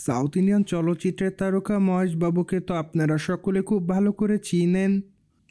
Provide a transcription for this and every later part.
South Indian চলচ্চিত্রের তারকা মহেশ বাবুকে তো আপনারা সকলে খুব ভালো করে চিনেন।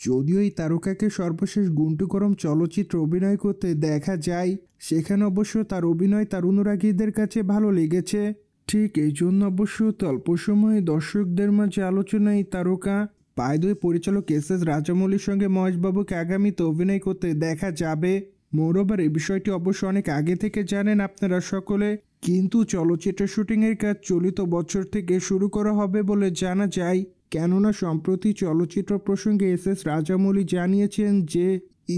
যদিও এই তারকাকে সর্বশেষ গুন্টু গরম চলচ্চিত্রে অভিনয় করতে দেখা যায়, সেখানে অবশ্য তার অভিনয় তার অনুরাগীদের কাছে ভালো লেগেছে। ঠিক এই জন্য অবশ্য অল্প সময়ে দর্শকদের মাঝে আলোচনায় এই তারকা। বাই-দ্য-ওয়ে, পরিচালক এস রাজামৌলির সঙ্গে মহেশ বাবুকে আগামীতে অভিনয় করতে দেখা যাবে। মোরওভার এই বিষয়টি অবশ্য অনেক আগে থেকে জানেন আপনারা সকলে, কিন্তু চলচ্চিত্রের শুটিংয়ের কাজ চলিত বছর থেকে শুরু করা হবে বলে জানা যায়। কেননা সম্প্রতি চলচ্চিত্র প্রসঙ্গে এস রাজামৌলি জানিয়েছেন যে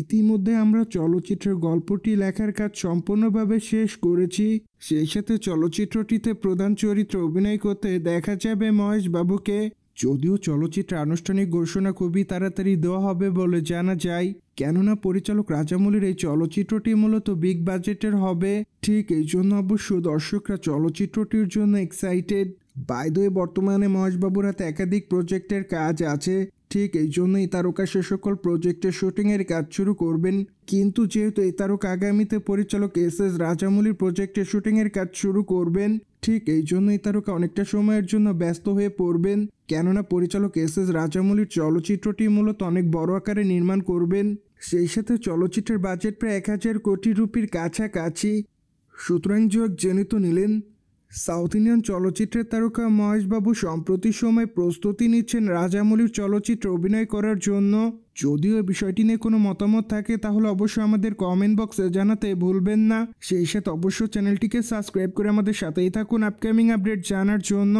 ইতিমধ্যে আমরা চলচ্চিত্রের গল্পটি লেখার কাজ সম্পূর্ণভাবে শেষ করেছি। সেই সাথে চলচ্চিত্রটিতে প্রধান চরিত্রে অভিনয় করতে দেখা যাবে মহেশ বাবুকে। যদিও চলচ্চিত্রের আনুষ্ঠানিক ঘোষণা খুবই তাড়াতাড়ি দেওয়া হবে বলে জানা যায়, কেননা পরিচালক রাজামৌলির এই চলচ্চিত্রটি মূলত বিগ বাজেটের হবে। ঠিক এই জন্য অবশ্য দর্শকরা চলচ্চিত্রটির জন্য এক্সাইটেড। বাই-দ্য-ওয়ে, বর্তমানে মহেশবাবুর হাতে একাধিক প্রজেক্টের কাজ আছে। ঠিক এই জন্যই তারকা সে সকল প্রজেক্টের শুটিংয়ের কাজ শুরু করবেন। কিন্তু যেহেতু এই তারকা আগামীতে পরিচালক এস রাজামৌলির প্রজেক্টের শুটিংয়ের কাজ শুরু করবেন, ঠিক এই জন্যই তারকা অনেকটা সময়ের জন্য ব্যস্ত হয়ে পড়বেন। কেননা পরিচালক এস রাজামৌলির চলচ্চিত্রটি মূলত অনেক বড় আকারে নির্মাণ করবেন। সেই সাথে চলচ্চিত্রের বাজেট প্রায় 1000 কোটি রুপির কাছাকাছি। সুতরাং জেনে তো নিলেন, সাউথ ইন্ডিয়ান চলচ্চিত্রের তারকা মহেশবাবু সম্প্রতি সময় প্রস্তুতি নিচ্ছেন রাজামৌলির চলচ্চিত্রে অভিনয় করার জন্য। যদিও এই বিষয়টি নিয়ে কোনো মতামত থাকে তাহলে অবশ্যই আমাদের কমেন্ট বক্সে জানাতে ভুলবেন না। সেই সাথে অবশ্যই চ্যানেলটিকে সাবস্ক্রাইব করে আমাদের সাথেই থাকুন আপকামিং আপডেট জানার জন্য।